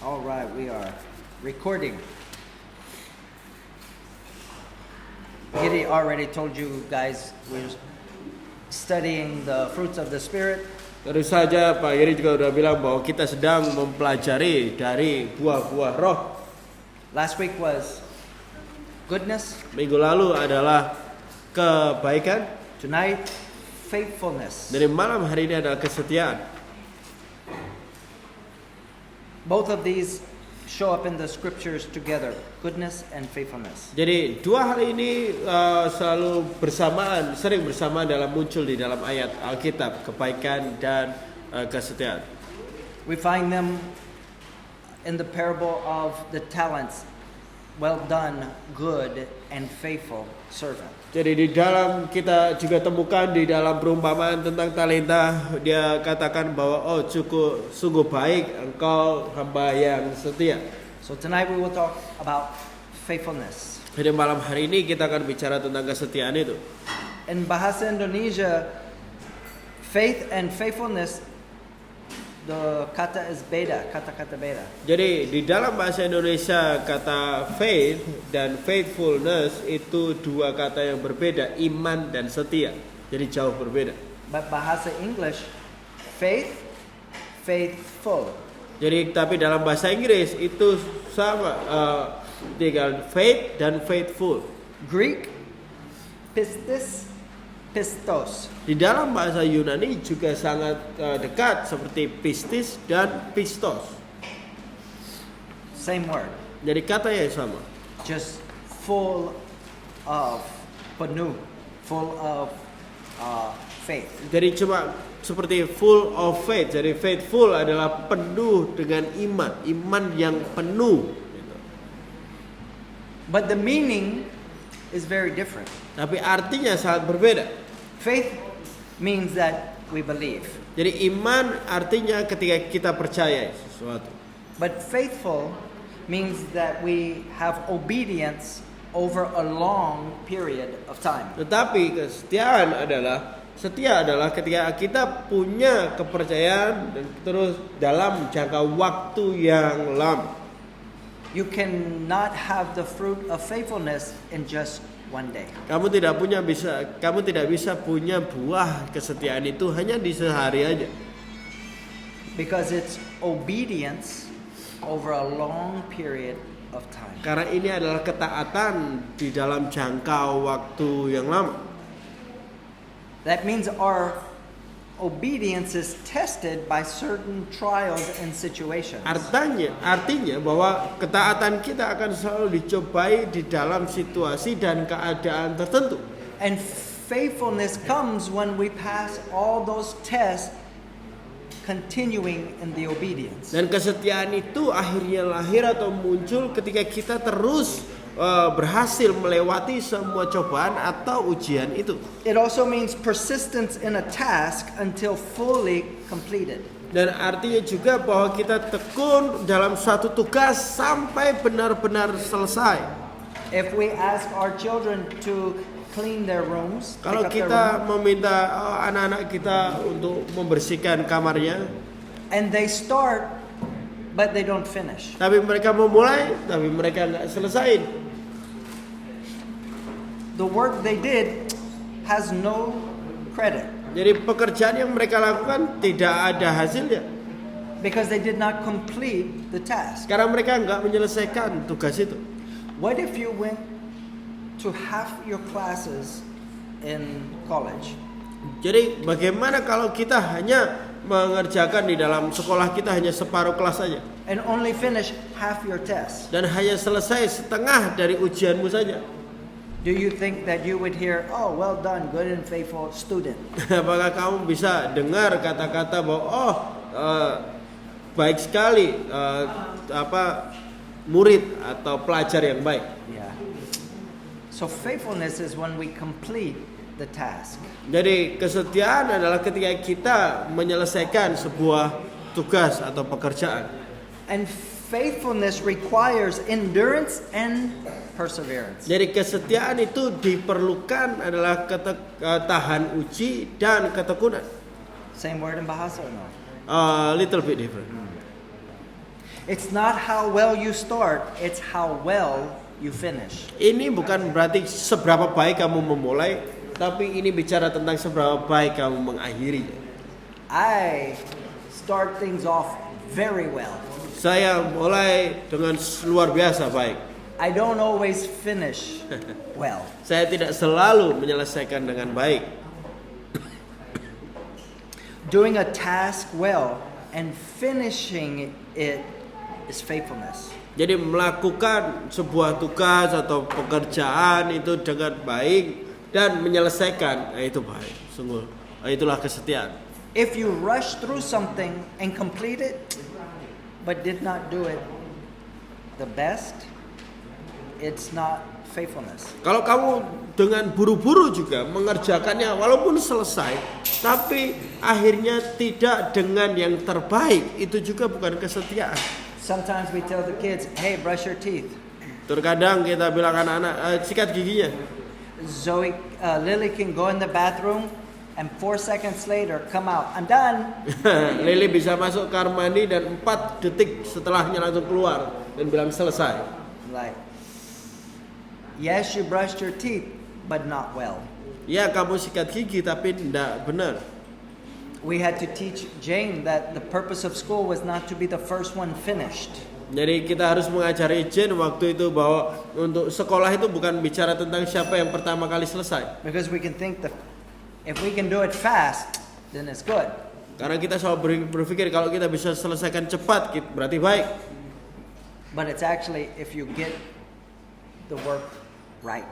All right, we are recording. Giddy already told you guys we're studying the fruits of the Spirit. Terus saja Pak Giri juga udah bilang bahwa kita sedang mempelajari dari buah-buah roh. Last week was goodness. Minggu lalu adalah kebaikan. Tonight, faithfulness. Dari malam hari ini adalah kesetiaan. Both of these show up in the scriptures together, goodness and faithfulness. Jadi dua hal ini selalu bersamaan, sering bersamaan dalam muncul di dalam ayat Alkitab, kebaikan dan kesetiaan. We find them in the parable of the talents. Well done, good and faithful servant. Jadi di dalam kita juga temukan di dalam perumpamaan tentang talenta, dia katakan bahwa cukup sungguh baik engkau hamba yang setia. So tonight we will talk about faithfulness. Jadi malam hari ini kita akan bicara tentang kesetiaan itu. In bahasa Indonesia, faith and faithfulness, the kata is beda, kata-kata beda. Jadi di dalam bahasa Indonesia kata faith dan faithfulness itu dua kata yang berbeda, iman dan setia. Jadi jauh berbeda. But bahasa English, faith, faithful. Jadi tapi dalam bahasa Inggris itu sama, tinggal faith dan faithful. Greek, pistis, pistos. Di dalam bahasa Yunani juga sangat dekat seperti pistis dan pistos. Same word. Jadi kata yang sama. Just full of penuh, full of faith. Jadi cuma seperti full of faith. Jadi faithful adalah penuh dengan iman, iman yang penuh. But the meaning is very different. Tapi artinya sangat berbeda. Faith means that we believe. Jadi iman artinya ketika kita percaya sesuatu. But faithful means that we have obedience over a long period of time. Tetapi setia adalah ketika kita punya kepercayaan dan terus dalam jangka waktu yang lama. You cannot have the fruit of faithfulness in just one day. Kamu tidak bisa punya buah kesetiaan itu hanya di sehari aja. Because it's obedience over a long period of time. Karena ini adalah ketaatan di dalam jangka waktu yang lama. That means our obedience is tested by certain trials and situations. Artinya bahwa ketaatan kita akan selalu dicobai di dalam situasi dan keadaan tertentu. And faithfulness comes when we pass all those tests, continuing in the obedience. Dan kesetiaan itu akhirnya lahir atau muncul ketika kita terus berhasil melewati semua cobaan atau ujian itu. It also means persistence in a task until fully completed. Dan artinya juga bahwa kita tekun dalam suatu tugas sampai benar-benar selesai. If we ask our children to clean their rooms, Kalau kita meminta anak-anak kita untuk membersihkan kamarnya, and they start but they don't finish. tapi mereka memulai, tapi mereka nggak selesai. The work they did has no credit Jadi pekerjaan yang mereka lakukan tidak ada hasilnya. because they did not complete the task. Karena mereka nggak menyelesaikan tugas itu. What if you went to half your classes in college Jadi bagaimana kalau kita hanya mengerjakan di dalam sekolah kita hanya separuh kelas saja and only finish half your test? dan hanya selesai setengah dari ujianmu saja? Do you think that you would hear, "Oh, well done, good and faithful student"? Apakah kamu bisa dengar kata-kata bahwa baik sekali murid atau pelajar yang baik? Yeah. So faithfulness is when we complete the task. Jadi kesetiaan adalah ketika kita menyelesaikan sebuah tugas atau pekerjaan. And faithfulness requires endurance and perseverance. Jadi kesetiaan itu diperlukan adalah tahan uji dan ketekunan. Same word in bahasa or no? Little bit different. It's not how well you start, it's how well you finish. Ini bukan berarti seberapa baik kamu memulai, tapi ini bicara tentang seberapa baik kamu mengakhirinya. I start things off very well. Saya mulai dengan luar biasa baik. I don't always finish well. Saya tidak selalu menyelesaikan dengan baik. Doing a task well and finishing it is faithfulness. Jadi melakukan sebuah tugas atau pekerjaan itu dengan baik dan menyelesaikan, itu baik. Sungguh, itulah kesetiaan. If you rush through something and complete it, but did not do it the best, it's not faithfulness. Kalau kamu dengan buru-buru juga mengerjakannya walaupun selesai, tapi akhirnya tidak dengan yang terbaik, itu juga bukan kesetiaan. Sometimes we tell the kids, hey, brush your teeth. Terkadang kita bilang anak-anak, sikat giginya. Lily can go in the bathroom and 4 seconds later come out, I'm done. Lily bisa masuk kamar mandi dan 4 detik setelahnya langsung keluar dan bilang selesai. Like, yes, you brushed your teeth, but not well. Ya, kamu sikat gigi tapi tidak benar. We had to teach Jane that the purpose of school was not to be the first one finished. Jadi kita harus mengajari Jane waktu itu bahwa untuk sekolah itu bukan bicara tentang siapa yang pertama kali selesai. Because we can think that if we can do it fast, then it's good. Karena kita selalu berpikir kalau kita bisa selesaikan cepat, berarti baik. But it's actually if you get the work right.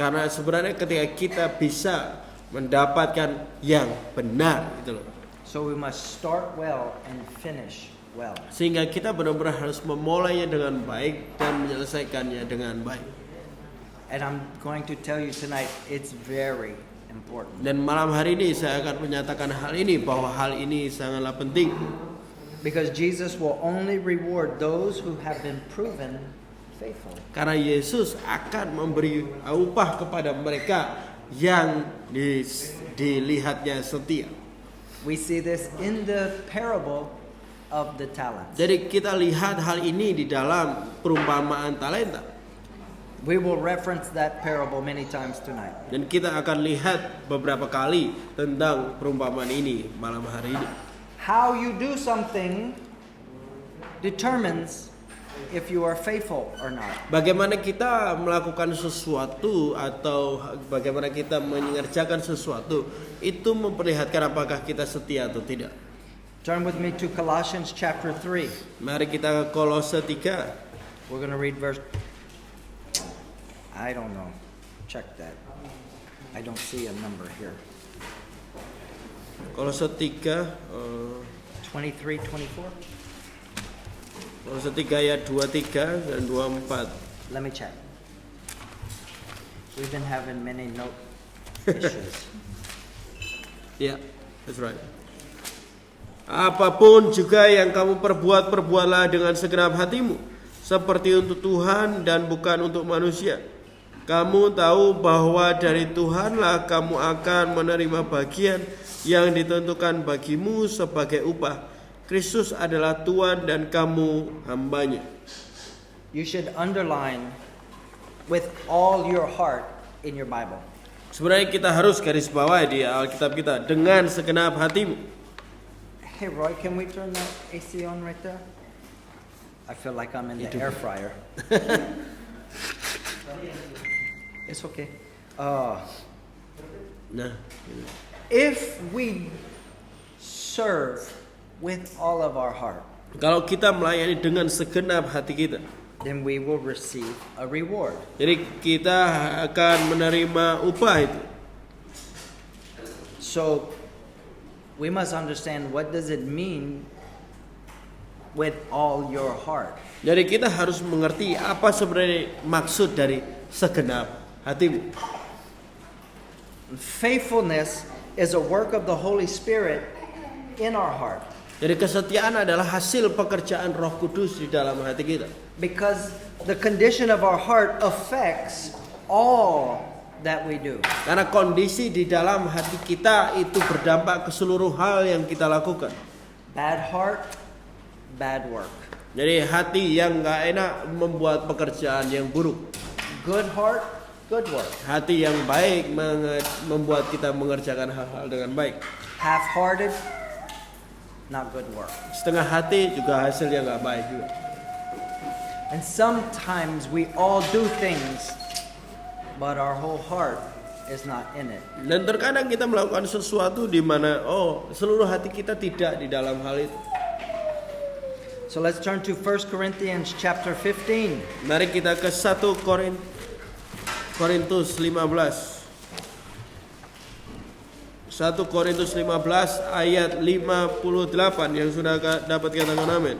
Karena sebenarnya ketika kita bisa mendapatkan yang benar, gitu loh. So we must start well and finish well. Sehingga kita benar-benar harus memulainya dengan baik dan menyelesaikannya dengan baik. And I'm going to tell you tonight, it's very important. Dan malam hari ini saya akan menyatakan hal ini, bahwa hal ini sangatlah penting. Because Jesus will only reward those who have been proven faithful. Karena Yesus akan memberi upah kepada mereka yang dilihatnya setia. We see this in the parable of the talents. Jadi kita lihat hal ini di dalam perumpamaan talenta. We will reference that parable many times tonight. Dan kita akan lihat beberapa kali tentang perumpamaan ini malam hari ini. How you do something determines if you are faithful or not. Bagaimana kita melakukan sesuatu atau bagaimana kita mengerjakan sesuatu itu memperlihatkan apakah kita setia atau tidak. Turn with me to Colossians chapter 3. Mari kita ke Kolose 3. We're going to read verse, I don't know. Check that. I don't see a number here. Kolose 3 23, 24. Kolose 3 ayat 23 dan 24. Let me check. We've been having many note issues. Ya, yeah, that's right. Apapun juga yang kamu perbuat, perbuatlah dengan segenap hatimu, seperti untuk Tuhan dan bukan untuk manusia. Kamu tahu bahwa dari Tuhanlah kamu akan menerima bagian yang ditentukan bagimu sebagai upah. Kristus adalah Tuhan dan kamu hambanya. You should underline with all your heart in your Bible. Sebenarnya kita harus garis bawah di Alkitab kita, dengan segenap hatimu. Hey Roy, can we turn that AC on right there? I feel like I'm in the air fryer. It's okay. Nah, If we serve with all of our heart, kalau kita melayani dengan segenap hati kita, then we will receive a reward. jadi kita akan menerima upah itu. So we must understand, what does it mean with all your heart? Jadi kita harus mengerti apa sebenarnya maksud dari segenap hatimu. Faithfulness is a work of the Holy Spirit in our heart. Jadi kesetiaan adalah hasil pekerjaan Roh Kudus di dalam hati kita. Because the condition of our heart affects all that we do. Karena kondisi di dalam hati kita itu berdampak ke seluruh hal yang kita lakukan. Bad heart, bad work. Jadi hati yang nggak enak membuat pekerjaan yang buruk. Good heart, good work. Hati yang baik membuat kita mengerjakan hal-hal dengan baik. Half-hearted, not good work. Setengah hati juga hasilnya nggak baik juga. And sometimes we all do things, but our whole heart is not in it. Dan terkadang kita melakukan sesuatu di mana seluruh hati kita tidak di dalam hal itu. So let's turn to 1 Corinthians chapter 15. Mari kita ke 1 Korintus 15. 1 Korintus 15 ayat 58 yang sudah dapat katakan amin.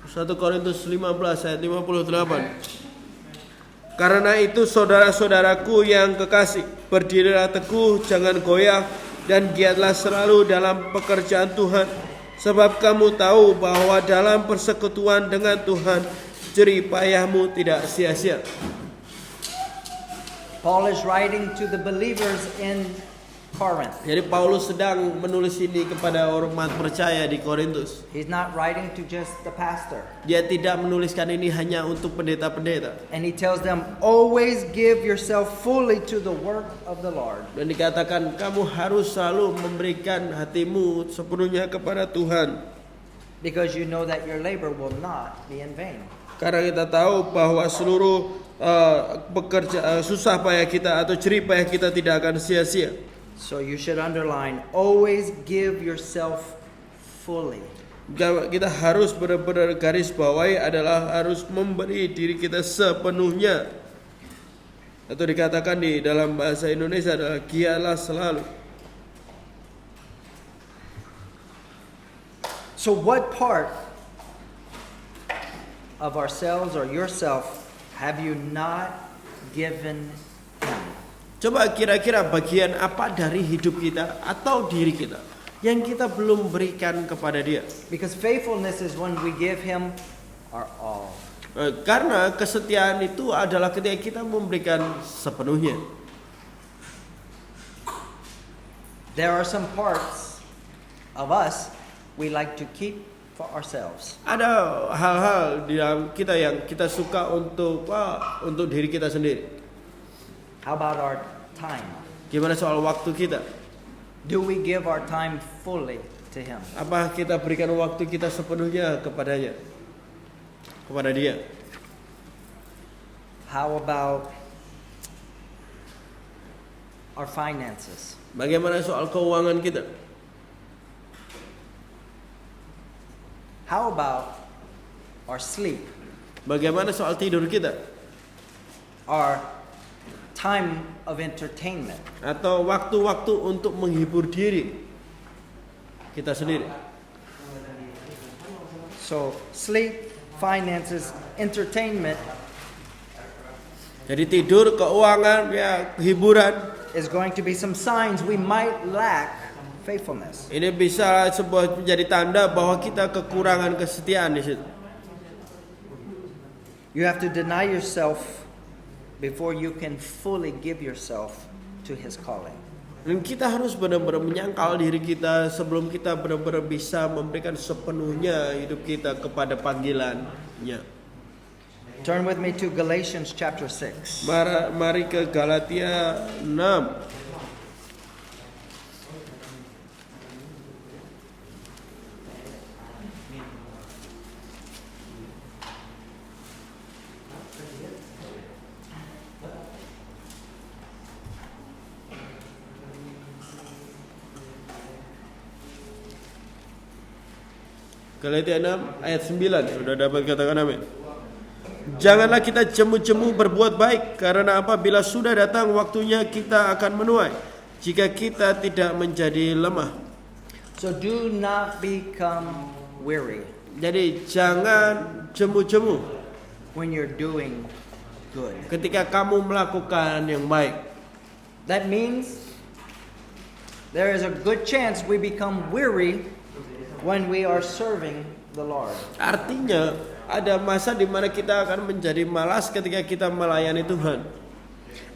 1 Korintus 15 ayat 58. Karena itu saudara-saudaraku yang kekasih, berdirilah teguh, jangan goyah, dan giatlah selalu dalam pekerjaan Tuhan. Sebab kamu tahu bahwa dalam persekutuan dengan Tuhan, jerih payahmu tidak sia-sia. Paul is writing to the believers in Corinth. Jadi Paulus sedang menulis ini kepada orang umat percaya di Korintus. He's not writing to just the pastor. Dia tidak menuliskan ini hanya untuk pendeta-pendeta. And he tells them, always give yourself fully to the work of the Lord. Dan dikatakan kamu harus selalu memberikan hatimu sepenuhnya kepada Tuhan. Because you know that your labor will not be in vain. Karena kita tahu bahwa seluruh susah payah kita atau jerih payah kita tidak akan sia-sia. So you should underline, always give yourself fully. Kita harus benar-benar garis bawahi adalah harus memberi diri kita sepenuhnya. Atau dikatakan di dalam bahasa Indonesia adalah giatlah selalu. So what part of ourselves or yourself have you not given Him? Coba kira-kira bagian apa dari hidup kita atau diri kita yang kita belum berikan kepada Dia? Because faithfulness is when we give Him our all. Karena kesetiaan itu adalah ketika kita memberikan sepenuhnya. There are some parts of us we like to keep for ourselves. Ada hal-hal di dalam kita yang kita suka untuk diri kita sendiri. How about our time? Gimana soal waktu kita? Do we give our time fully to Him? Apa kita berikan waktu kita sepenuhnya kepadanya? Kepada Dia? How about our finances? Bagaimana soal keuangan kita? How about our sleep? Bagaimana soal tidur kita? Our time of entertainment? Atau waktu-waktu untuk menghibur diri kita sendiri? So, sleep, finances, entertainment Jadi tidur, keuangan, ya hiburan. is going to be some signs we might lack faithfulness. Ini bisa menjadi tanda bahwa kita kekurangan kesetiaan di situ. You have to deny yourself before you can fully give yourself to His calling. Dan kita harus benar-benar menyangkal diri kita sebelum kita benar-benar bisa memberikan sepenuhnya hidup kita kepada panggilannya. Turn with me to Galatians chapter 6. Mari ke Galatia 6. Galatia 6 ayat 9. Sudah dapat katakan amin. Janganlah kita jemu-jemu berbuat baik, karena apabila sudah datang waktunya kita akan menuai jika kita tidak menjadi lemah. So do not become weary Jadi jangan jemu-jemu when you're doing good. ketika kamu melakukan yang baik. That means there is a good chance we become weary when we are serving the Lord. Artinya ada masa di mana kita akan menjadi malas ketika kita melayani Tuhan.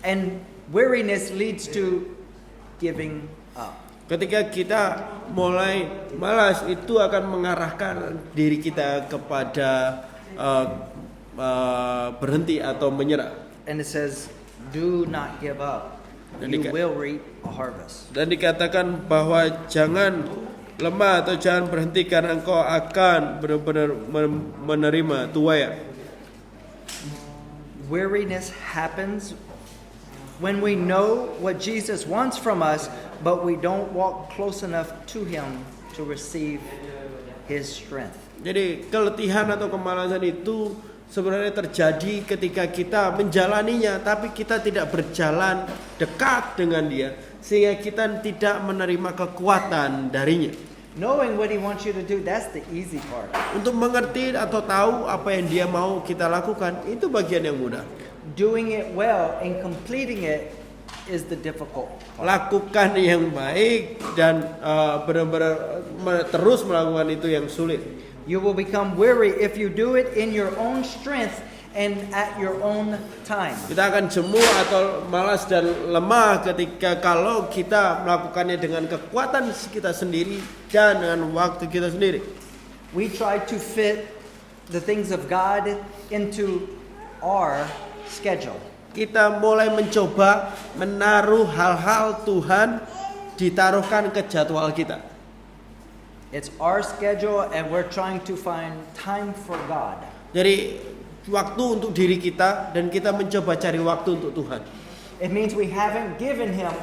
And weariness leads to giving up. Ketika kita mulai malas, itu akan mengarahkan diri kita kepada berhenti atau menyerah. And it says, do not give up. Dan You dika- will reap a harvest. Dan dikatakan bahwa jangan lemah atau jangan berhenti karena engkau akan benar-benar menerima tuai. Weariness happens when we know what Jesus wants from us, but we don't walk close enough to Him to receive His strength. Jadi keletihan atau kemalasan itu sebenarnya terjadi ketika kita menjalaninya, tapi kita tidak berjalan dekat dengan Dia, sehingga kita tidak menerima kekuatan darinya. Knowing what He wants you to do, that's the easy part. Untuk mengerti atau tahu apa yang Dia mau kita lakukan, itu bagian yang mudah. Doing it well and completing it is the difficult part. Lakukan yang baik dan benar-benar terus melakukan itu yang sulit. You will become weary if you do it in your own strength and at your own time. Kita akan jemu atau malas dan lemah ketika kalau kita melakukannya dengan kekuatan kita sendiri dan dengan waktu kita sendiri. We try to fit the things of God into our schedule. Kita mulai mencoba menaruh hal-hal Tuhan ditaruhkan ke jadwal kita. It's our schedule and we're trying to find time for God. Jadi waktu untuk diri kita dan kita mencoba cari waktu untuk Tuhan. It means we haven't given Him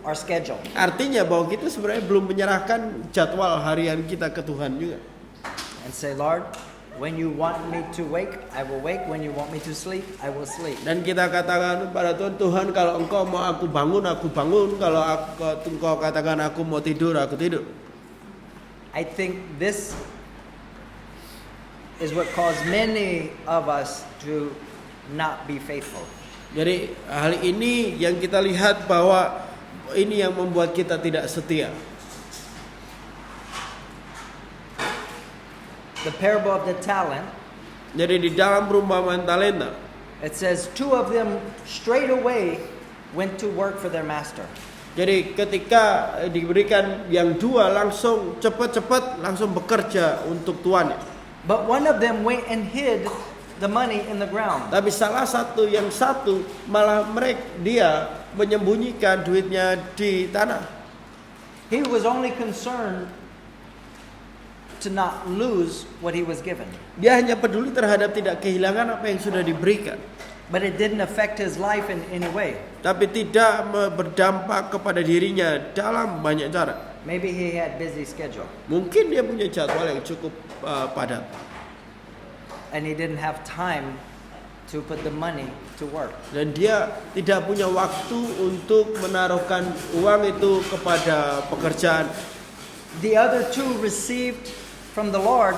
our schedule. Artinya bahwa kita sebenarnya belum menyerahkan jadwal harian kita ke Tuhan juga. And say, Lord, when you want me to wake, I will wake. When you want me to sleep, I will sleep. Dan kita katakan pada Tuhan, Tuhan kalau Engkau mau aku bangun, aku bangun. Kalau Engkau katakan aku mau tidur, aku tidur. I think this is what caused many of us to not be faithful. Jadi hal ini yang kita lihat bahwa ini yang membuat kita tidak setia. The parable of the talent, Jadi di dalam perumpamaan talenta, it says two of them straight away went to work for their master. jadi ketika diberikan yang dua langsung cepat-cepat langsung bekerja untuk tuannya. But one of them went and hid the money in the ground. Tapi salah satu malah dia menyembunyikan duitnya di tanah. He was only concerned to not lose what he was given. Dia hanya peduli terhadap tidak kehilangan apa yang sudah diberikan. But it didn't affect his life in any way. Tapi tidak berdampak kepada dirinya dalam banyak cara. Maybe he had busy schedule Mungkin dia punya jadwal yang cukup padat. and he didn't have time to put the money to work. Dan dia tidak punya waktu untuk menaruhkan uang itu kepada pekerjaan. The other two received from the Lord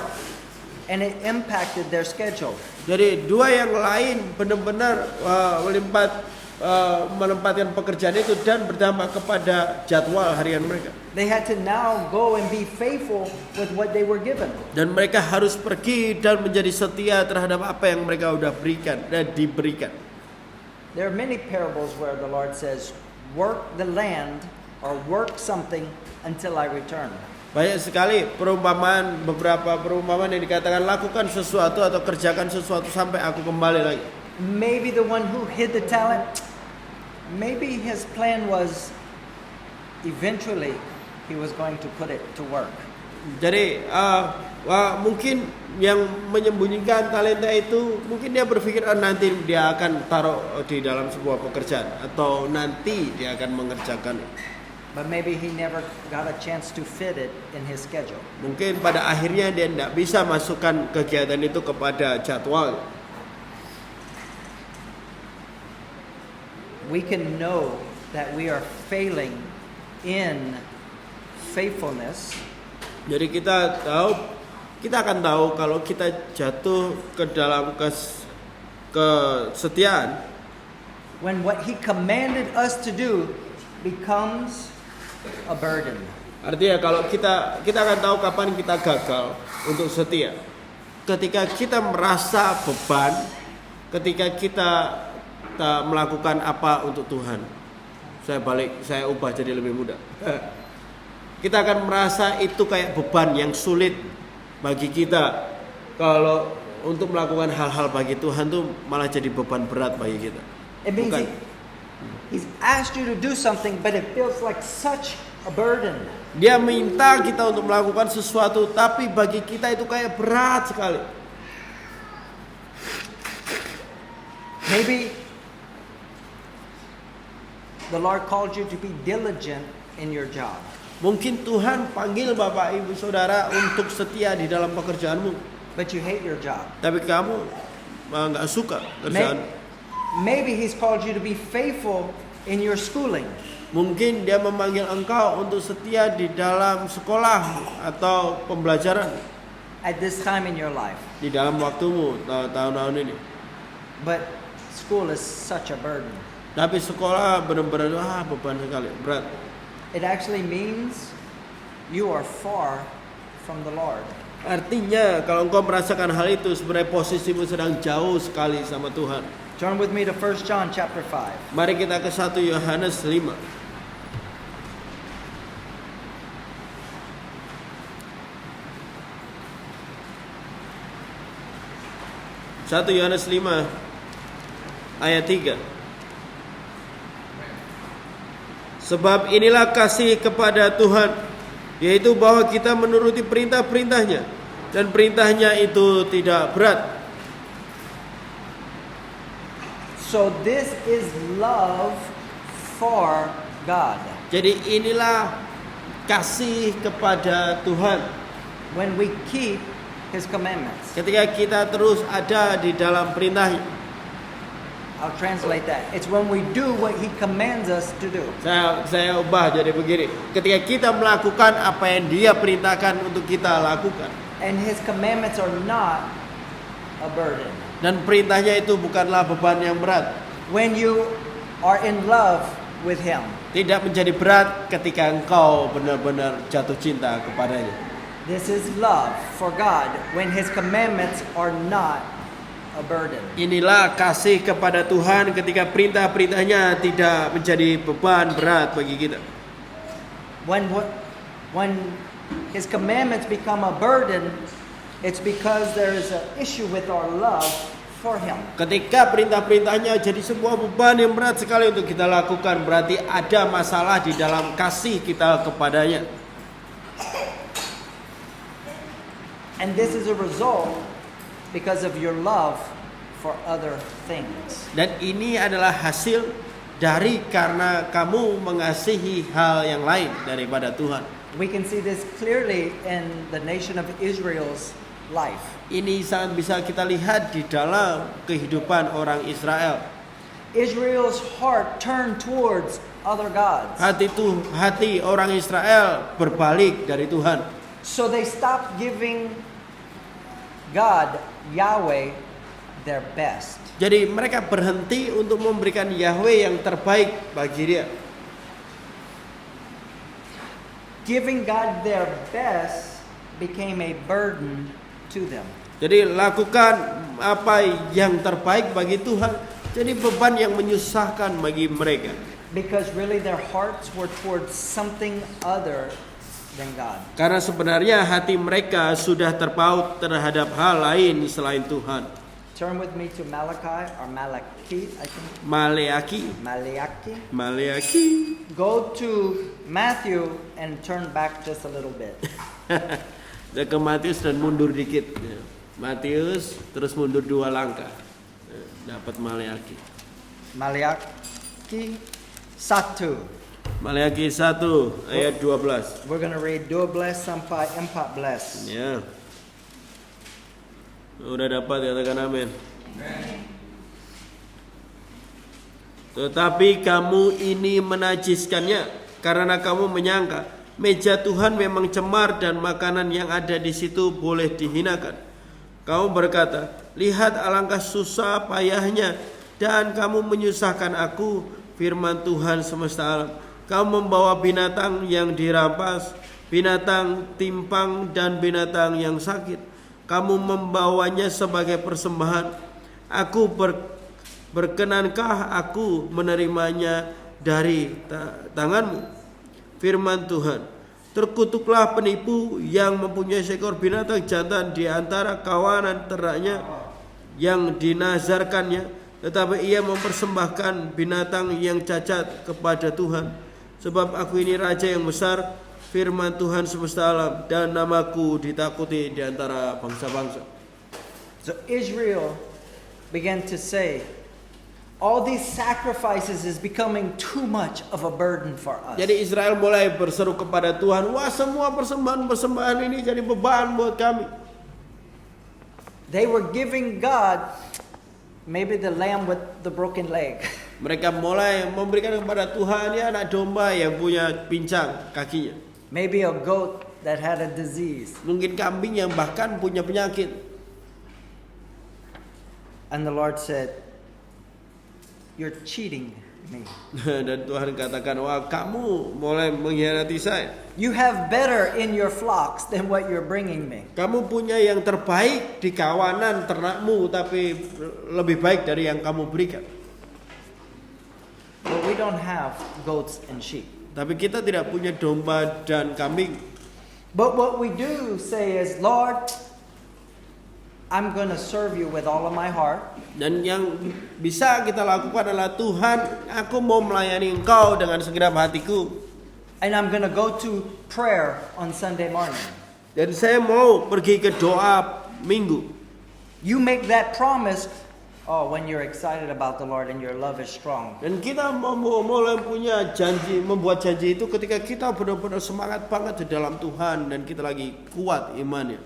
and it impacted their schedule. Jadi dua yang lain benar-benar menempatkan pekerjaan itu dan berdampak kepada jadwal harian mereka. They had to now go and be faithful with what they were given. Dan mereka harus pergi dan menjadi setia terhadap apa yang mereka sudah berikan dan diberikan. There are many parables where the Lord says, work the land or work something until I return. Banyak sekali beberapa perumpamaan yang dikatakan lakukan sesuatu atau kerjakan sesuatu sampai aku kembali lagi. Maybe the one who hid the talent, maybe his plan was eventually he was going to put it to work. Jadi mungkin yang menyembunyikan talenta itu mungkin dia berpikir nanti dia akan taruh di dalam sebuah pekerjaan atau nanti dia akan mengerjakan. But maybe he never got a chance to fit it in his schedule. Mungkin pada akhirnya dia tidak bisa masukkan kegiatan itu kepada jadwal. We can know that we are failing in faithfulness Jadi kita akan tahu kalau kita jatuh ke dalam kesetiaan when what he commanded us to do becomes a burden. Artinya kalau kita akan tahu kapan kita gagal untuk setia. Ketika kita merasa beban, ketika kita tak melakukan apa untuk Tuhan. Saya ubah jadi lebih mudah. kita akan merasa itu kayak beban yang sulit bagi kita. Kalau untuk melakukan hal-hal bagi Tuhan tuh malah jadi beban berat bagi kita. It means Bukan. he's asked you to do something, but it feels like such a burden. Dia minta kita untuk melakukan sesuatu, tapi bagi kita itu kayak berat sekali. Maybe the Lord called you to be diligent in your job. Mungkin Tuhan panggil Bapak Ibu Saudara untuk setia di dalam pekerjaanmu, But you hate your job. tapi kamu nggak suka kerjaan. Maybe He's called you to be faithful in your schooling. Mungkin dia memanggil engkau untuk setia di dalam sekolah atau pembelajaran At this time in your life. di dalam waktumu tahun-tahun ini. But school is such a burden. Tapi sekolah benar-benar beban sekali, berat. It actually means you are far from the Lord. Artinya kalau engkau merasakan hal itu, sebenarnya posisimu sedang jauh sekali sama Tuhan. Turn with me to 1 John chapter 5. Mari kita ke 1 Yohanes 5. 1 Yohanes 5 ayat 3. Sebab inilah kasih kepada Tuhan, yaitu bahwa kita menuruti perintah-perintahnya, dan perintahnya itu tidak berat. So this is love for God. Jadi inilah kasih kepada Tuhan, When we keep His commandments. ketika kita terus ada di dalam perintahnya. I'll translate that. It's when we do what He commands us to do. Saya ubah jadi begini. Ketika kita melakukan apa yang Dia perintahkan untuk kita lakukan, And His commandments are not a burden. dan perintahnya itu bukanlah beban yang berat. When you are in love with Him. Tidak menjadi berat ketika engkau benar-benar jatuh cinta kepadanya. This is love for God when His commandments are not a burden. Inilah kasih kepada Tuhan ketika perintah-perintahnya tidak menjadi beban berat bagi kita. When His commandments become a burden, it's because there is an issue with our love for Him. Ketika perintah-perintahnya jadi sebuah beban yang berat sekali untuk kita lakukan, berarti ada masalah di dalam kasih kita kepadanya. And this is a result because of your love for other things. Dan ini adalah hasil dari karena kamu mengasihi hal yang lain daripada Tuhan. We can see this clearly in the nation of Israel's life. Ini sangat bisa kita lihat di dalam kehidupan orang Israel. Israel's heart turned towards other gods. Hati orang Israel berbalik dari Tuhan. So they stopped giving God, Yahweh, their best. Jadi mereka berhenti untuk memberikan Yahweh yang terbaik bagi dia. Giving God their best became a burden to them. Jadi lakukan apa yang terbaik bagi Tuhan, jadi beban yang menyusahkan bagi mereka. Because really their hearts were towards something other than God. Karena sebenarnya hati mereka sudah terpaut terhadap hal lain selain Tuhan. Turn with me to Malachi or Malachi, I think. Maleaki. Go to Matthew and turn back just a little bit. Ke Matius dan mundur dikit. Matius terus mundur 2 langkah. Dapat Maleaki. Malachi 1. Maleaki 1 ayat 12. We're going to read 12 sampai 14. Ya. Udah dapat, katakan amin. Tetapi kamu ini menajiskannya karena kamu menyangka meja Tuhan memang cemar dan makanan yang ada di situ boleh dihinakan. Kamu berkata, lihat alangkah susah payahnya dan kamu menyusahkan aku, firman Tuhan semesta alam. Kamu membawa binatang yang dirampas, binatang timpang dan binatang yang sakit. Kamu membawanya sebagai persembahan. Aku berkenankah aku menerimanya dari tanganmu? Firman Tuhan. Terkutuklah penipu yang mempunyai seekor binatang jantan di antara kawanan ternaknya yang dinazarkannya, tetapi ia mempersembahkan binatang yang cacat kepada Tuhan. Sebab aku ini raja yang besar, firman Tuhan semesta alam, dan namaku ditakuti di antara bangsa-bangsa. So Israel began to say, all these sacrifices is becoming too much of a burden for us. Jadi Israel mulai berseru kepada Tuhan, wah semua persembahan-persembahan ini jadi beban buat kami. They were giving God maybe the lamb with the broken leg. Mereka mulai memberikan kepada Tuhan ya anak domba yang punya pincang kakinya. Maybe a goat that had a disease. Mungkin kambing yang bahkan punya penyakit. And the Lord said, you're cheating me. Dan Tuhan katakan, wah kamu mulai mengkhianati saya. You have better in your flocks than what you're bringing me. Kamu punya yang terbaik di kawanan ternakmu, tapi lebih baik dari yang kamu berikan. But we don't have goats and sheep. Tapi kita tidak punya domba dan kambing. But what we do say is, Lord, I'm going to serve you with all of my heart. Dan yang bisa kita lakukan adalah, Tuhan, aku mau melayani Engkau dengan segenap hatiku. And I'm going to go to prayer on Sunday morning. Dan saya mau pergi ke doa minggu. You make that promise when you're excited about the Lord and your love is strong. Dan kita mulai punya janji, membuat janji itu ketika kita benar-benar semangat banget di dalam Tuhan dan kita lagi kuat imannya.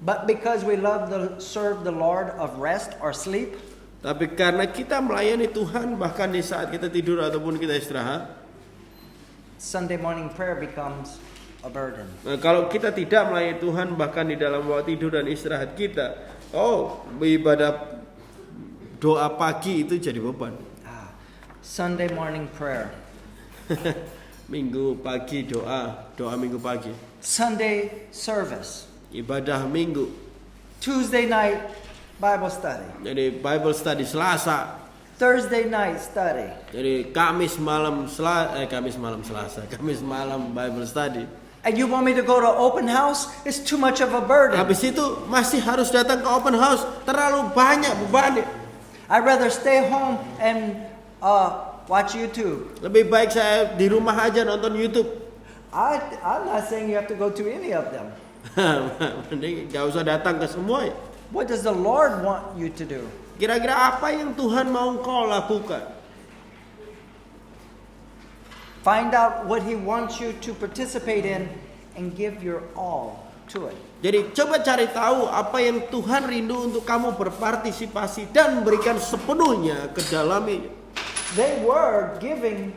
But because we love to serve the Lord of rest or sleep, tapi karena kita melayani Tuhan bahkan di saat kita tidur ataupun kita istirahat, Sunday morning prayer becomes a burden. nah, kalau kita tidak melayani Tuhan bahkan di dalam waktu tidur dan istirahat kita, ibadah doa pagi itu jadi beban. Sunday morning prayer. Minggu pagi doa minggu pagi. Sunday service. Ibadah minggu. Tuesday night Bible study. Jadi Bible study Selasa. Thursday night study. Jadi Kamis malam Bible study. And you want me to go to open house? It's too much of a burden. Habis itu masih harus datang ke open house, terlalu banyak bebannya. I'd rather stay home and watch YouTube. Lebih baik saya di rumah aja nonton YouTube. I'm not saying you have to go to any of them. Mending gak usah datang ke semua. What does the Lord want you to do? Kira-kira apa yang Tuhan mau kau lakukan? Find out what He wants you to participate in and give your all to it. Jadi coba cari tahu apa yang Tuhan rindu untuk kamu berpartisipasi dan berikan sepenuhnya ke dalamnya. They were giving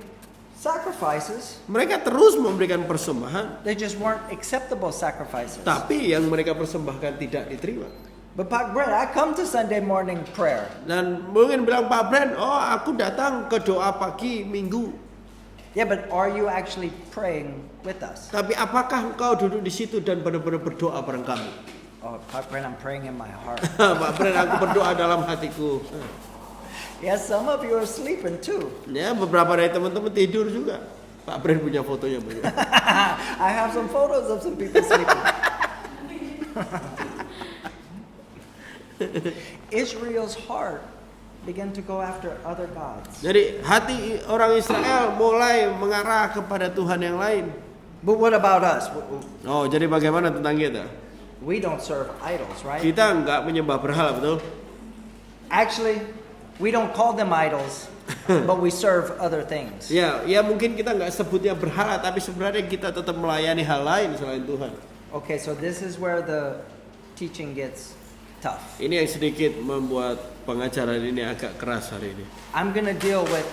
sacrifices. Mereka terus memberikan persembahan. They just weren't acceptable sacrifices. Tapi yang mereka persembahkan tidak diterima. But Pak Brent, I come to Sunday morning prayer. Dan mungkin bilang Pak Brent, aku datang ke doa pagi minggu. Yeah, but are you actually praying with us? Tapi apakah engkau duduk di situ dan benar-benar berdoa bareng kami? Oh, Pak Brent, I'm praying in my heart. Pak Brent, aku berdoa dalam hatiku. Yes, some of you are sleeping too. Ya, beberapa dari teman-teman tidur juga. Pak Brent punya fotonya banyak. I have some photos of some people sleeping. Israel's heart began to go after other gods. Jadi hati orang Israel mulai mengarah kepada Tuhan yang lain. But what about us? Jadi bagaimana tentang kita? We don't serve idols, right? Kita enggak menyembah berhala, betul? Actually, we don't call them idols, but we serve other things. Ya mungkin kita enggak sebutnya berhala, tapi sebenarnya kita tetap melayani hal lain selain Tuhan. Okay, so this is where the teaching gets tough. Ini yang sedikit membuat pengajaran ini agak keras hari ini. I'm gonna deal with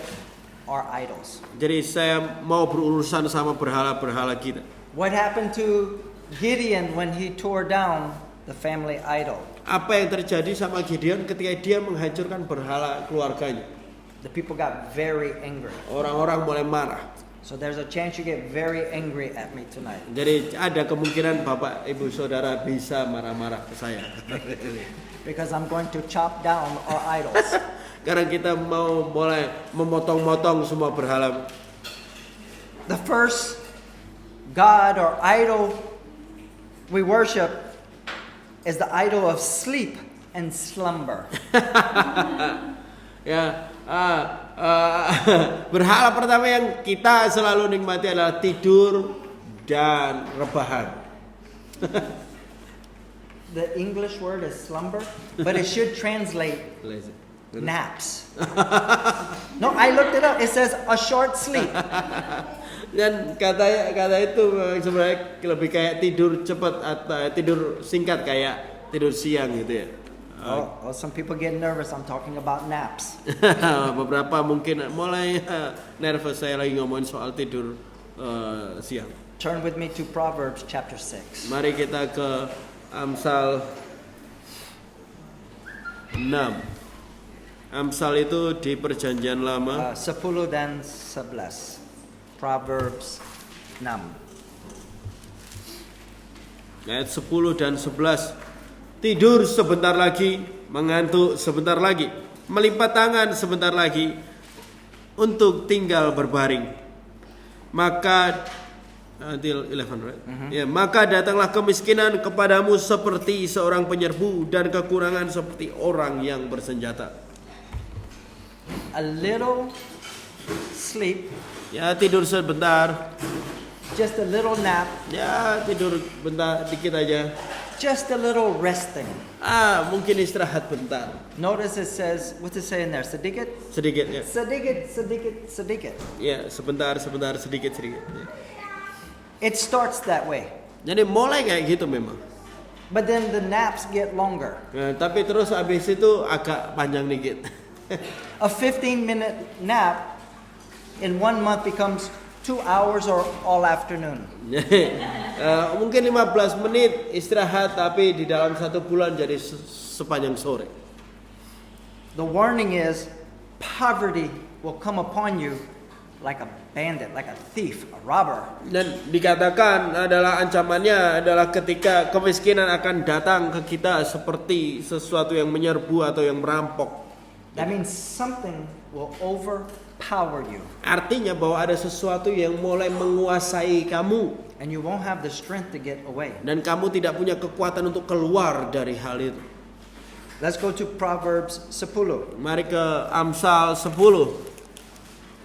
our idols. Jadi saya mau berurusan sama berhala-berhala kita. What happened to Gideon when he tore down the family idol? Apa yang terjadi sama Gideon ketika dia menghancurkan berhala keluarganya? The people got very angry. Orang-orang mulai marah. So there's a chance you get very angry at me tonight. Jadi ada kemungkinan Bapak Ibu Saudara bisa marah-marah ke saya. Because I'm going to chop down our idols. Karena kita mau mulai memotong-motong semua berhala. The first God or idol we worship is the idol of sleep and slumber. Ya, berhala pertama yang kita selalu nikmati adalah tidur dan rebahan. The English word is slumber, but it should translate Lazy. naps. No, I looked it up. It says a short sleep. Dan kata itu sebenarnya lebih kayak tidur cepat atau tidur singkat kayak tidur siang gitu ya. Oh, some people get nervous. I'm talking about naps. Beberapa mungkin mulai nervous saya lagi ngomongin soal tidur siang. Turn with me to Proverbs chapter 6. Mari kita ke Amsal 6. Amsal itu di perjanjian lama. 10 dan 11. Proverbs 6. Ayat 10 dan 11. Tidur sebentar lagi, mengantuk sebentar lagi, melipat tangan sebentar lagi untuk tinggal berbaring. Maka until 11, right? Ya, maka datanglah kemiskinan kepadamu seperti seorang penyerbu dan kekurangan seperti orang yang bersenjata. A little sleep, Ya, tidur sebentar. just a little nap, Ya, tidur bentar dikit aja. just a little resting. Mungkin istirahat bentar. Notice it says, what's it say in there? Sedikit? Sedikit ya. Sedikit, sedikit, sedikit. Ya, sebentar sedikit. Ya. It starts that way. Jadi mulai kayak gitu memang. But then the naps get longer. Nah, tapi terus abis itu agak panjang dikit. A 15-minute nap in 1 month becomes 2 hours or all afternoon. Mungkin 15 menit istirahat tapi di dalam 1 bulan jadi sepanjang sore. The warning is poverty will come upon you like a bandit, like a thief, a robber. Dan dikatakan adalah ancamannya adalah ketika kemiskinan akan datang ke kita seperti sesuatu yang menyerbu atau yang merampok. That means something will overpower you. Artinya bahwa ada sesuatu yang mulai menguasai kamu And you won't have the strength to get away. dan kamu tidak punya kekuatan untuk keluar dari hal itu. Let's go to Proverbs 10. Mari ke Amsal 10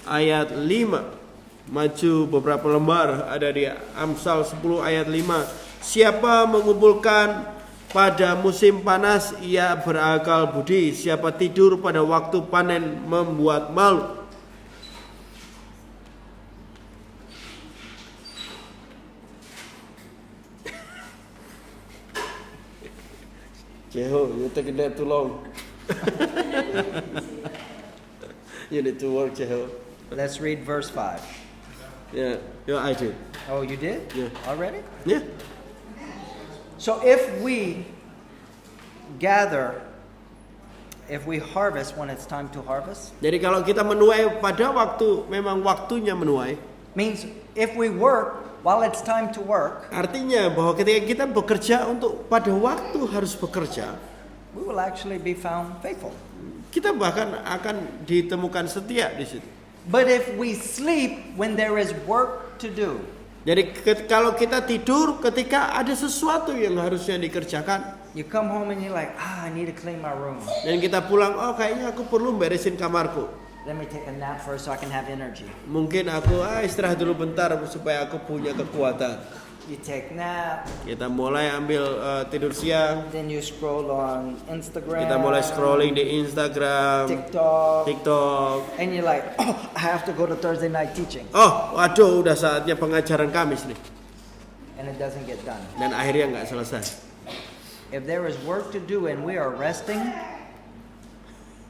ayat 5. Maju beberapa lembar, ada di Amsal 10 ayat 5. Siapa mengumpulkan pada musim panas ia berakal budi, siapa tidur pada waktu panen membuat malu. Jeho, you taking that too long. You need to work, Jeho. Let's read verse 5. Yeah, I did. Oh, you did? Yeah. Already? Yeah. So if we gather, if we harvest when it's time to harvest, Jadi kalau kita menuai pada waktu memang waktunya menuai, means if we work while it's time to work, artinya bahwa ketika kita bekerja untuk pada waktu harus bekerja, we will actually be found faithful. kita bahkan akan ditemukan setia di situ. But if we sleep when there is work to do, Jadi kalau kita tidur ketika ada sesuatu yang harusnya dikerjakan, you come home and you're like, I need to clean my room. dan kita pulang, oh kayaknya aku perlu beresin kamarku. Let me take a nap first so I can have energy. Mungkin aku istirahat dulu bentar supaya aku punya kekuatan. You take nap, Kita mulai ambil tidur siang, then you scroll on Instagram, kita mulai scrolling di Instagram, TikTok. and you're like, oh, I have to go to Thursday night teaching. Oh, waduh, udah saatnya pengajaran Kamis nih. And it doesn't get done. Dan akhirnya nggak selesai. If there is work to do and we are resting,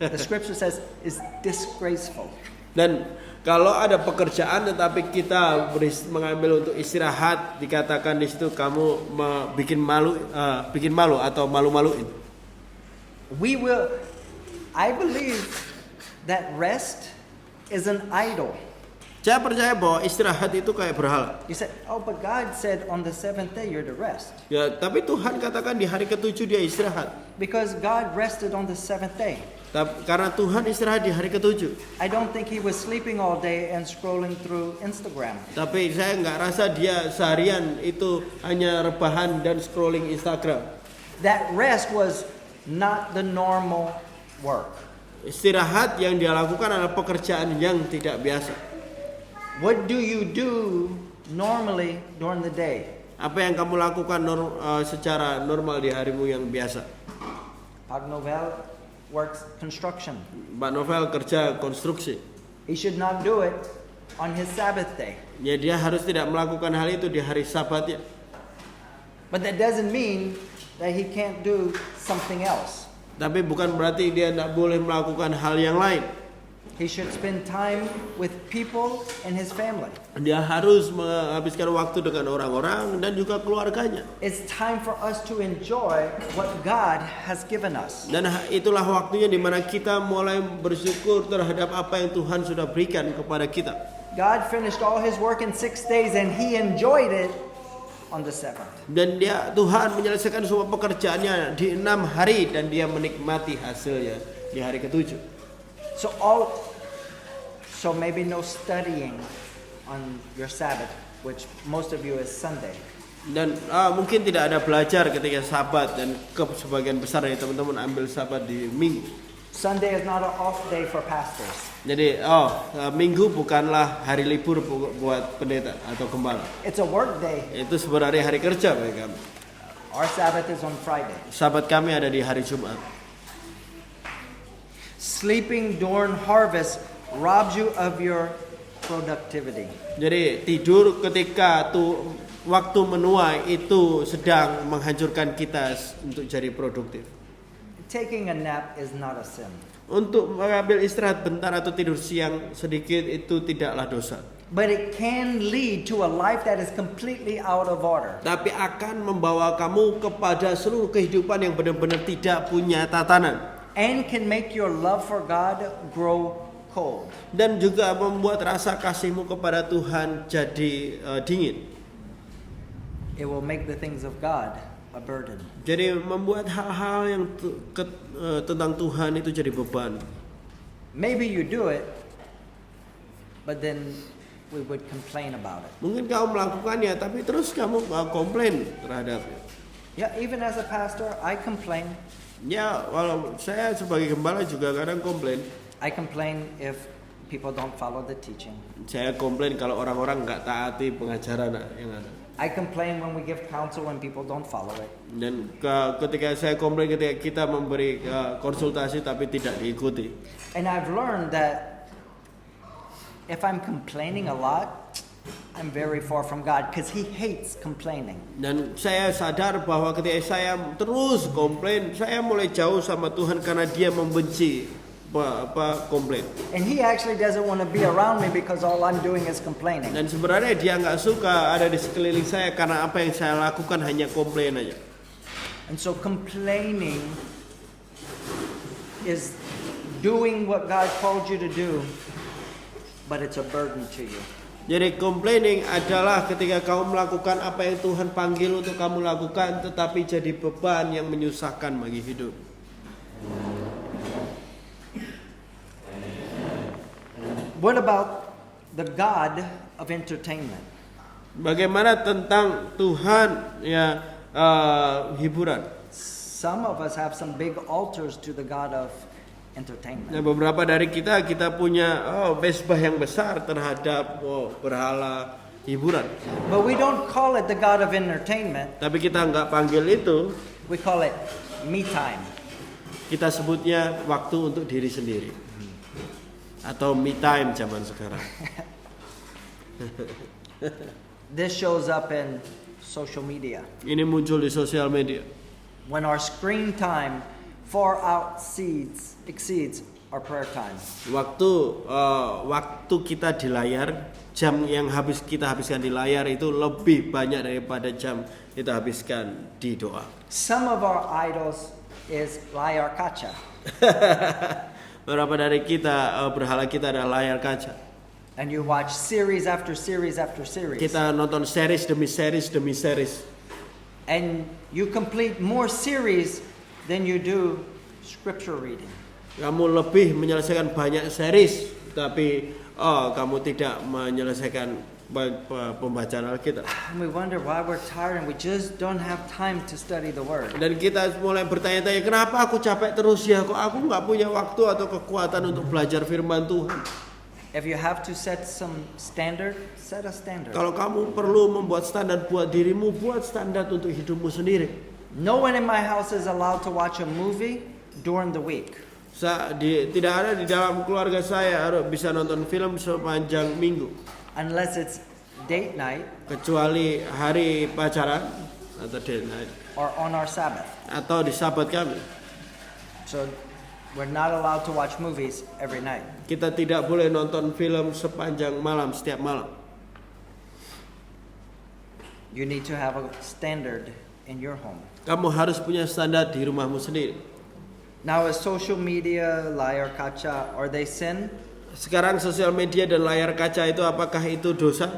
the scripture says it's disgraceful. Dan kalau ada pekerjaan tetapi kita mengambil untuk istirahat, dikatakan di situ kamu bikin malu atau malu-maluin. I believe that rest is an idol Saya percaya bahwa istirahat itu kayak berhala. You said, oh, but God said on the seventh day you're to rest. Ya, tapi Tuhan katakan di hari ke-7 dia istirahat. Because God rested on the seventh day. Karena Tuhan istirahat di hari ke-7. I don't think he was sleeping all day and scrolling through Instagram. Tapi saya nggak rasa dia seharian itu hanya rebahan dan scrolling Instagram. That rest was not the normal work. Istirahat yang dia lakukan adalah pekerjaan yang tidak biasa. What do you do normally during the day? Apa yang kamu lakukan secara normal di harimu yang biasa? Pak Novel works construction. Pak Novel kerja konstruksi. He should not do it on his Sabbath day. Ya, dia harus tidak melakukan hal itu di hari Sabatnya. But that doesn't mean that he can't do something else. Tapi bukan berarti dia tidak boleh melakukan hal yang lain. He should spend time with people and his family. Dia harus menghabiskan waktu dengan orang-orang dan juga keluarganya. It's time for us to enjoy what God has given us. Dan itulah waktunya di mana kita mulai bersyukur terhadap apa yang Tuhan sudah berikan kepada kita. God finished all his work in 6 days and he enjoyed it on the seventh. Dan Tuhan menyelesaikan semua pekerjaannya di 6 hari dan dia menikmati hasilnya di hari ke-7. So maybe no studying on your Sabbath, which most of you is Sunday. Dan mungkin tidak ada belajar ketika Sabat dan sebagian besar dari teman-teman ambil Sabat di Minggu. Sunday is not an off day for pastors. Jadi Minggu bukanlah hari libur buat pendeta atau gembala. It's a work day. Itu sebenarnya hari kerja bagi kami. Our Sabbath is on Friday. Sabat kami ada di hari Jumat. Sleeping during harvest robs you of your productivity. Jadi tidur ketika waktu menuai itu sedang menghancurkan kita untuk jadi produktif. Taking a nap is not a sin. Untuk mengambil istirahat bentar atau tidur siang sedikit itu tidaklah dosa. But it can lead to a life that is completely out of order. Tapi akan membawa kamu kepada seluruh kehidupan yang benar-benar tidak punya tatanan. And can make your love for God grow cold. Dan juga membuat rasa kasihmu kepada Tuhan jadi dingin. It will make the things of God a burden. Jadi membuat hal-hal yang tentang Tuhan itu jadi beban. Maybe you do it, but then we would complain about it. Mungkin kamu melakukannya, tapi terus kamu komplain terhadapnya. Yeah, even as a pastor, I complain. Ya, walau saya sebagai gembala juga kadang komplain. I complain if people don't follow the teaching. Saya komplain kalau orang-orang nggak taati pengajaran yang ada. I complain when we give counsel when people don't follow it. Dan ketika saya komplain ketika kita memberi konsultasi tapi tidak diikuti. And I've learned that if I'm complaining a lot, I'm very far from God because He hates complaining. Dan saya sadar bahwa ketika saya terus komplain, saya mulai jauh sama Tuhan karena Dia membenci komplain. And He actually doesn't want to be around me because all I'm doing is complaining. Dan sebenarnya Dia nggak suka ada di sekeliling saya karena apa yang saya lakukan hanya komplain aja. And so complaining is doing what God called you to do, but it's a burden to you. Jadi complaining adalah ketika kamu melakukan apa yang Tuhan panggil untuk kamu lakukan, tetapi jadi beban yang menyusahkan bagi hidup. What about the God of entertainment? Bagaimana tentang Tuhan ya hiburan? Some of us have some big altars to the God of entertainment. Nah, beberapa dari kita punya mesbah yang besar terhadap berhala hiburan. But we don't call it the God of entertainment. Tapi kita nggak panggil itu. We call it me time. Kita sebutnya waktu untuk diri sendiri. Atau me time zaman sekarang. This shows up in social media. Ini muncul di sosial media. When our screen time far exceeds our prayer time. Waktu kita di layar, jam yang kita habiskan di layar itu lebih banyak daripada jam kita habiskan di doa. Some of our idols is layar kaca. Beberapa dari kita berhala kita adalah layar kaca. And you watch series after series after series. Kita nonton series demi series demi series. And you complete more series than you do scripture reading. Kamu lebih menyelesaikan banyak series, tapi kamu tidak menyelesaikan pembacaan Alkitab. And we wonder why we're tired and we just don't have time to study the Word. Dan kita mulai bertanya-tanya, kenapa aku capek terus ya? Kok aku nggak punya waktu atau kekuatan untuk belajar firman Tuhan? If you have to set some standard, set a standard. Kalau kamu perlu membuat standar buat dirimu, buat standar untuk hidupmu sendiri. No one in my house is allowed to watch a movie during the week. Tidak ada di dalam keluarga saya harus bisa nonton film sepanjang minggu. Unless it's date night. Kecuali hari pacaran atau date night. Or on our Sabbath. Atau di Sabat kami. So we're not allowed to watch movies every night. Kita tidak boleh nonton film sepanjang malam, setiap malam. You need to have a standard in your home. Kamu harus punya standar di rumahmu sendiri. Now is social media, layar kaca, are they sin? Sekarang sosial media dan layar kaca itu apakah itu dosa?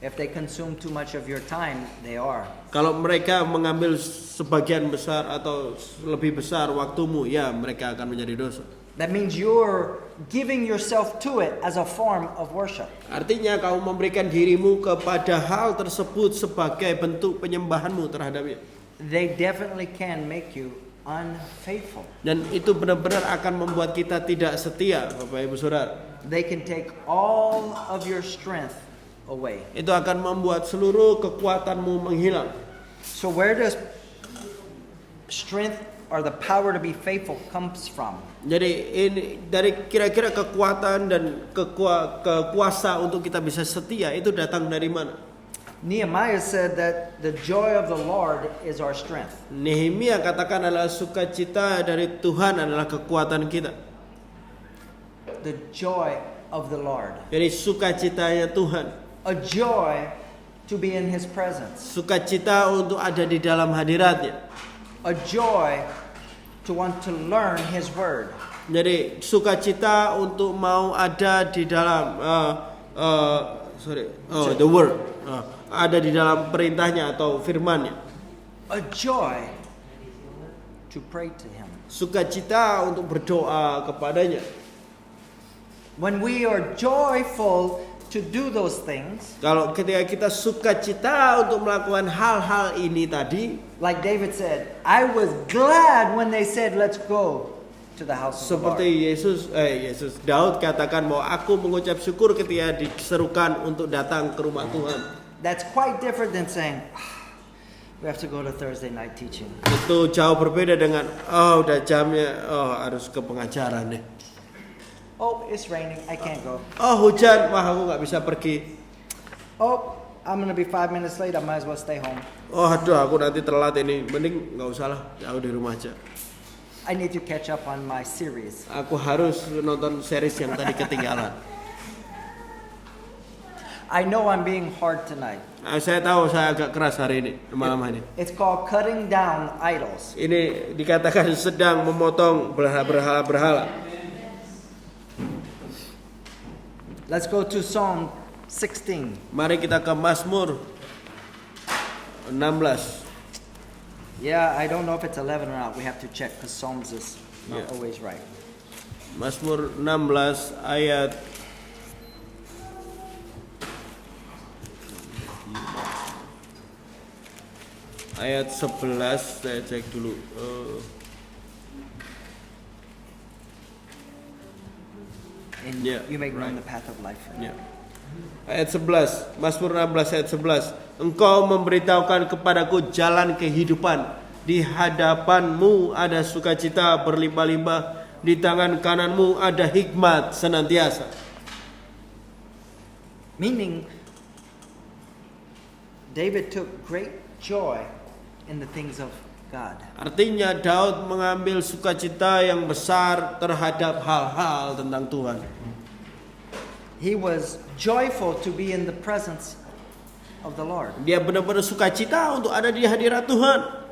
If they consume too much of your time, they are. Kalau mereka mengambil sebagian besar atau lebih besar waktumu, ya mereka akan menjadi dosa. That means you're giving yourself to it as a form of worship. Artinya kamu memberikan dirimu kepada hal tersebut sebagai bentuk penyembahanmu terhadapnya. They definitely can make you unfaithful. Dan itu benar-benar akan membuat kita tidak setia, Bapak Ibu Saudara. They can take all of your strength away. Itu akan membuat seluruh kekuatanmu menghilang. So where does strength or the power to be faithful comes from? Jadi ini dari kira-kira kekuatan dan kekuasa untuk kita bisa setia itu datang dari mana? Nehemiah said that the joy of the Lord is our strength. Nehemia katakan adalah sukacita dari Tuhan adalah kekuatan kita. The joy of the Lord. Jadi sukacitanya Tuhan. A joy to be in His presence. Sukacita untuk ada di dalam hadiratnya. A joy to want to learn His word. Jadi sukacita untuk mau ada di dalam the word. Ada di dalam perintahnya atau firman-Nya. A joy to pray to Him. Sukacita untuk berdoa kepadanya. When we are joyful to do those things, Kalau ketika kita sukacita untuk melakukan hal-hal ini tadi, like David said, I was glad when they said, let's go to the house of the Lord. seperti Daud katakan bahwa aku mengucap syukur ketika diserukan untuk datang ke rumah Tuhan. That's quite different than saying, we have to go to Thursday night teaching. Itu jauh berbeda dengan udah jamnya, harus ke pengajaran nih. Oh, it's raining, I can't go. Hujan, aku nggak bisa pergi. Oh, I'm gonna be 5 minutes late, I might as well stay home. Aduh, aku nanti telat ini, mending nggak usah lah, jauh di rumah aja. I need to catch up on my series. Aku harus nonton series yang tadi ketinggalan. I know I'm being hard tonight. Saya tahu saya agak keras hari ini, malam ini. It's called cutting down idols. Ini dikatakan sedang memotong berhala-berhala. Let's go to Psalm 16. Mari kita ke Mazmur 16. Yeah, I don't know if it's 11 or not. We have to check because Psalms is not Yeah. always right. Mazmur 16 ayat ayat 11, saya cek dulu. And Yeah, you make known right. the path of life. Ya. Ayat 11, Mazmur 16 ayat 11. Engkau memberitahukan kepadaku jalan kehidupan. Di hadapanmu ada sukacita berlimpah-limpah. Di tangan kananmu ada hikmat senantiasa. Meaning, David took great joy in the things of God. Artinya Daud mengambil sukacita yang besar terhadap hal-hal tentang Tuhan. He was joyful to be in the presence of the Lord. Dia benar-benar sukacita untuk ada di hadirat Tuhan.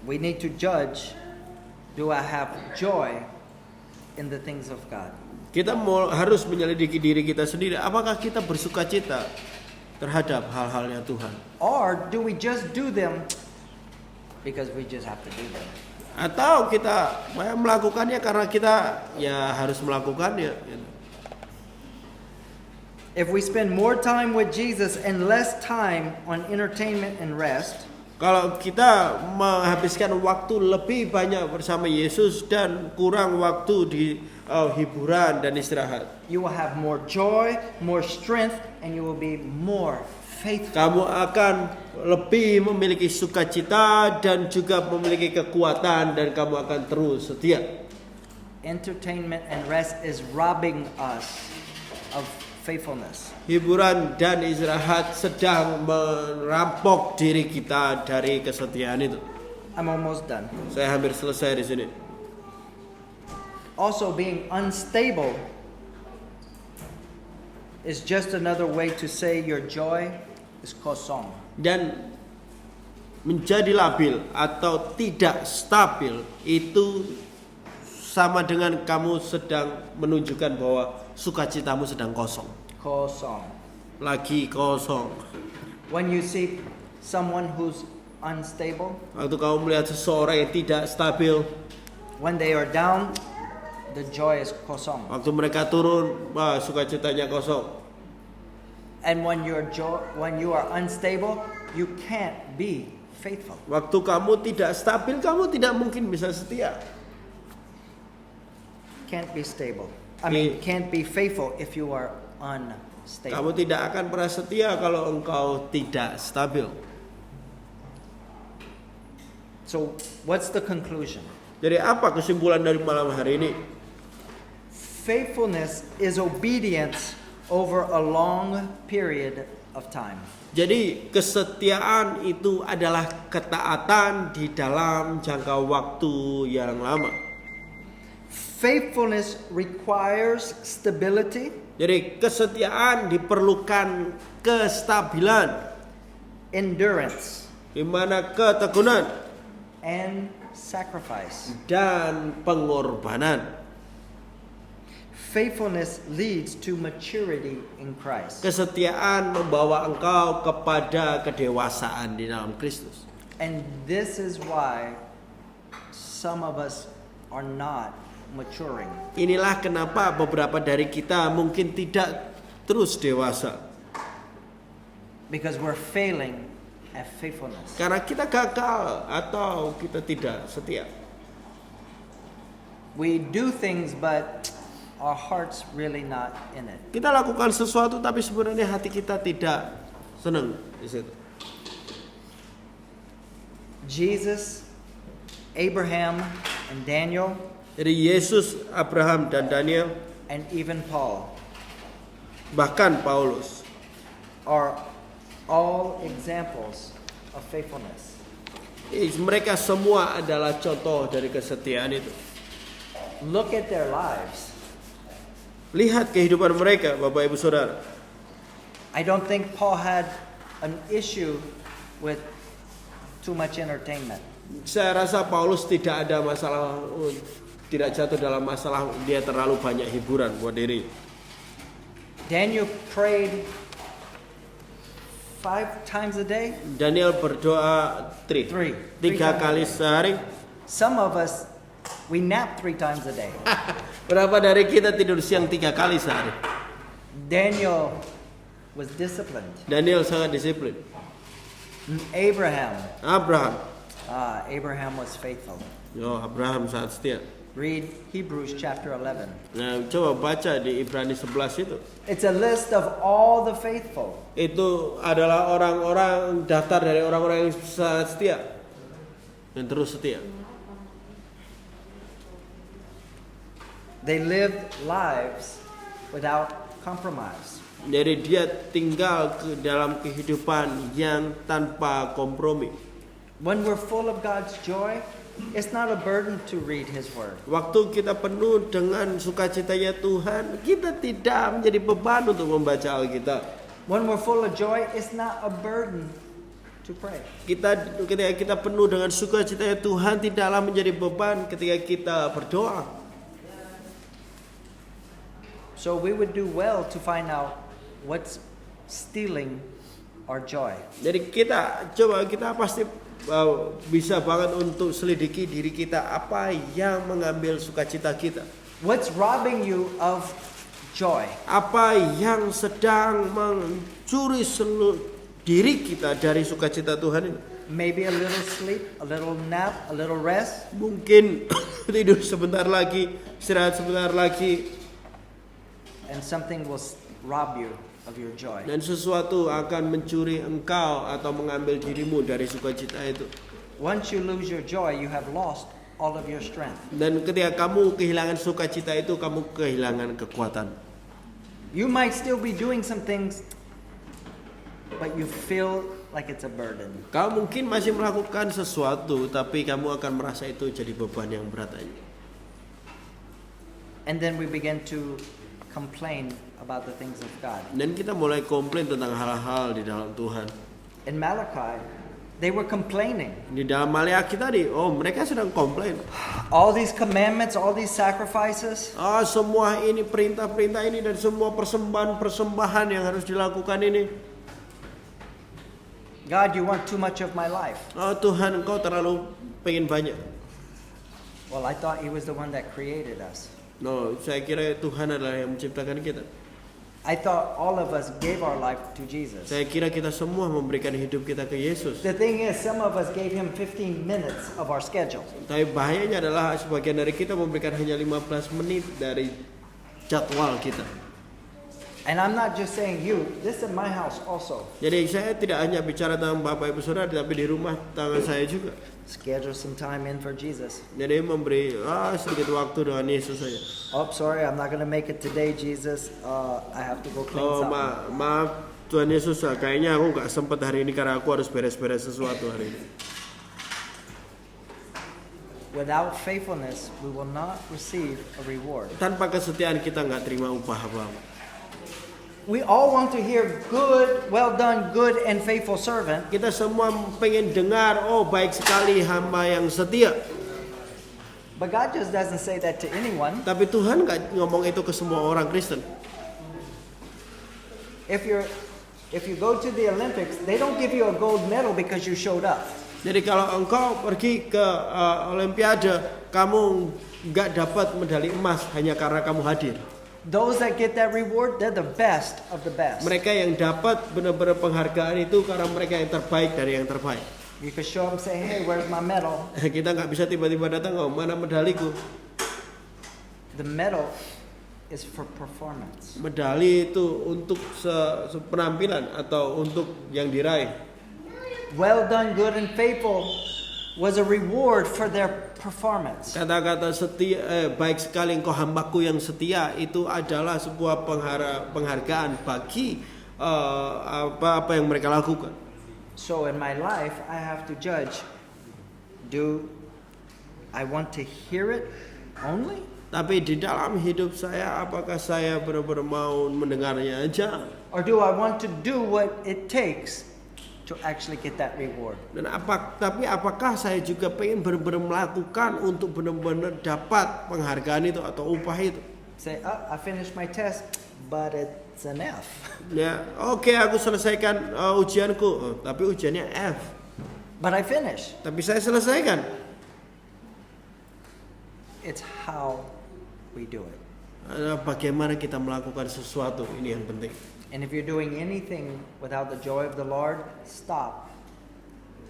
We need to judge, do I have joy in the things of God? Kita harus menyelidiki diri kita sendiri. Apakah kita bersukacita terhadap hal-halnya Tuhan? Or do we just do them because we just have to do them? Atau kita melakukannya karena kita ya harus melakukannya. If we spend more time with Jesus and less time on entertainment and rest, kalau kita menghabiskan waktu lebih banyak bersama Yesus dan kurang waktu di hiburan dan istirahat, you will have more joy, more strength, and you will be more faithful. kamu akan lebih memiliki sukacita dan juga memiliki kekuatan dan kamu akan terus setia. Entertainment and rest is robbing us of faithfulness. Hiburan dan istirahat sedang merampok diri kita dari kesetiaan itu. I'm almost done. Saya hampir selesai di sini. Also, being unstable is just another way to say your joy is kosong. Dan menjadi labil atau tidak stabil itu sama dengan kamu sedang menunjukkan bahwa sukacitamu sedang kosong. Kosong. Lagi kosong. When you see someone who's unstable, Waktu kamu melihat seseorang yang tidak stabil, when they are down, the joy is kosong. waktu mereka turun, sukacitanya kosong. And when you are unstable, you can't be faithful. Waktu kamu tidak stabil, kamu tidak mungkin bisa setia. Can't be stable. Can't be faithful if you are unstable. Kamu tidak akan pernah setia kalau engkau tidak stabil. So, what's the conclusion? Jadi apa kesimpulan dari malam hari ini? Faithfulness is obedience over a long period of time. Jadi kesetiaan itu adalah ketaatan di dalam jangka waktu yang lama. Faithfulness requires stability. Jadi kesetiaan diperlukan kestabilan, Endurance, di mana ketekunan and sacrifice. dan pengorbanan. Faithfulness leads to maturity in Christ. Kesetiaan membawa engkau kepada kedewasaan di dalam Kristus. And this is why some of us are not maturing. Inilah kenapa beberapa dari kita mungkin tidak terus dewasa. Because we're failing at faithfulness. Karena kita gagal atau kita tidak setia. We do things but our heart's really not in it. Kita lakukan sesuatu tapi sebenarnya hati kita tidak senang di situ. Jesus, Abraham, and Daniel, Jadi Yesus, Abraham dan Daniel, and even Paul bahkan Paulus are all examples of faithfulness. mereka semua adalah contoh dari kesetiaan itu. Look at their lives. Lihat kehidupan mereka, Bapak Ibu Saudara. I don't think Paul had an issue with too much entertainment. Saya rasa Paulus tidak ada masalah, tidak jatuh dalam masalah dia terlalu banyak hiburan buat diri. Daniel prayed 5 times a day. Daniel berdoa tiga kali sehari. Some of us, we nap 3 times a day. Berapa dari kita tidur siang 3 kali sehari? Daniel was disciplined. Daniel sangat disiplin. Abraham Abraham was faithful. Abraham sangat setia. Read Hebrews chapter 11. Nah, coba baca di Ibrani 11 itu. It's a list of all the faithful. Itu adalah orang-orang, daftar dari orang-orang yang sangat setia dan terus setia. They lived lives without compromise. Jadi dia tinggal dalam kehidupan yang tanpa kompromi. When we're full of God's joy, it's not a burden to read His Word. Waktu kita penuh dengan sukacitanya Tuhan, kita tidak menjadi beban untuk membaca Alkitab. When we're full of joy, it's not a burden to pray. Ketika kita penuh dengan sukacitanya Tuhan, tidaklah menjadi beban ketika kita berdoa. So we would do well to find out what's stealing our joy. Jadi kita pasti bisa banget untuk selidiki diri kita apa yang mengambil sukacita kita. What's robbing you of joy? Apa yang sedang mencuri seluruh diri kita dari sukacita Tuhan ini? Maybe a little sleep, a little nap, a little rest. Mungkin tidur sebentar lagi, istirahat sebentar lagi, And something will rob you of your joy. dan sesuatu akan mencuri engkau atau mengambil dirimu dari sukacita itu. Once you lose your joy, you have lost all of your strength. Dan ketika kamu kehilangan sukacita itu, kamu kehilangan kekuatan. You might still be doing some things, but you feel like it's a burden. Kamu mungkin masih melakukan sesuatu, tapi kamu akan merasa itu jadi beban yang berat aja. And then we begin to complain about the things of God. Dan kita mulai komplain tentang hal-hal di dalam Tuhan. In Malachi, they were complaining. Di dalam Maleakhi tadi, mereka sedang komplain. All these commandments, all these sacrifices, Semua ini perintah-perintah ini dan semua persembahan-persembahan yang harus dilakukan ini. God, you want too much of my life. Tuhan, engkau terlalu pengen banyak. Well, I thought He was the one that created us. No, saya kira Tuhan adalah yang menciptakan kita. I thought all of us gave our life to Jesus. Saya kira kita semua memberikan hidup kita ke Yesus. The thing is, some of us gave Him 15 minutes of our schedule. Tapi bahayanya adalah sebagian dari kita memberikan hanya 15 menit dari jadwal kita. And I'm not just saying you, this is my house also. Jadi saya tidak hanya bicara tentang Bapak Ibu Saudara, tapi di rumah tangga saya juga. Schedule some time in for Jesus. Jadi memberi sedikit waktu dengan Yesus saja. Oh, sorry, I'm not going to make it today, Jesus. I have to go clean something. Maaf Tuhan Yesus, kayaknya aku nggak sempat hari ini karena aku harus beres-beres sesuatu hari ini. Without faithfulness, we will not receive a reward. Tanpa kesetiaan kita nggak terima upah apa-apa. We all want to hear good, well done, good and faithful servant. Kita semua pengen dengar, baik sekali hamba yang setia. But God just doesn't say that to anyone. Tapi Tuhan nggak ngomong itu ke semua orang Kristen. If you go to the Olympics, they don't give you a gold medal because you showed up. Jadi kalau engkau pergi ke Olimpiade, kamu nggak dapat medali emas hanya karena kamu hadir. Those that get that reward, they're the best of the best. Mereka yang dapat benar-benar penghargaan itu karena mereka yang terbaik dari yang terbaik. You can show them, say, hey, where's my medal? Kita nggak bisa tiba-tiba datang, mana medaliku? The medal is for performance. Medali itu untuk penampilan atau untuk yang diraih. Well done, good and faithful was a reward for their performance. Kata-kata setia, baik sekali engkau hambaku yang setia, itu adalah sebuah penghargaan bagi apa yang mereka lakukan. So in my life, I have to judge, do I want to hear it only? Tapi di dalam hidup saya, apakah saya benar-benar mau mendengarnya aja? Or do I want to do what it takes to actually get that reward? Dan apakah saya juga pengen benar-benar melakukan untuk benar-benar dapat penghargaan itu atau upah itu? Say, I finished my test, but it's an F. Ya, oke, aku selesaikan ujianku, tapi ujiannya F. But I finished. Tapi saya selesaikan. It's how we do it. Bagaimana kita melakukan sesuatu, ini yang penting. And if you're doing anything without the joy of the Lord, stop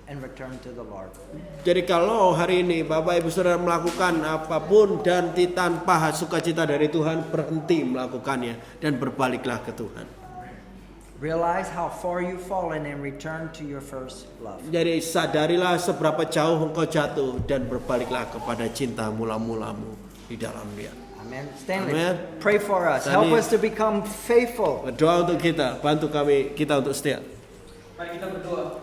and return to the Lord. Jadi kalau hari ini Bapak Ibu Saudara melakukan apapun dan tanpa sukacita dari Tuhan, berhenti melakukannya dan berbaliklah ke Tuhan. Realize how far you've fallen and return to your first love. Jadi sadarilah seberapa jauh engkau jatuh dan berbaliklah kepada cinta mula-mulamu di dalam Dia. Amen. Stanley, Amen. pray for us. Stanley. Help us to become faithful. Berdoa untuk kita, bantu kita untuk setia. Mari kita berdoa.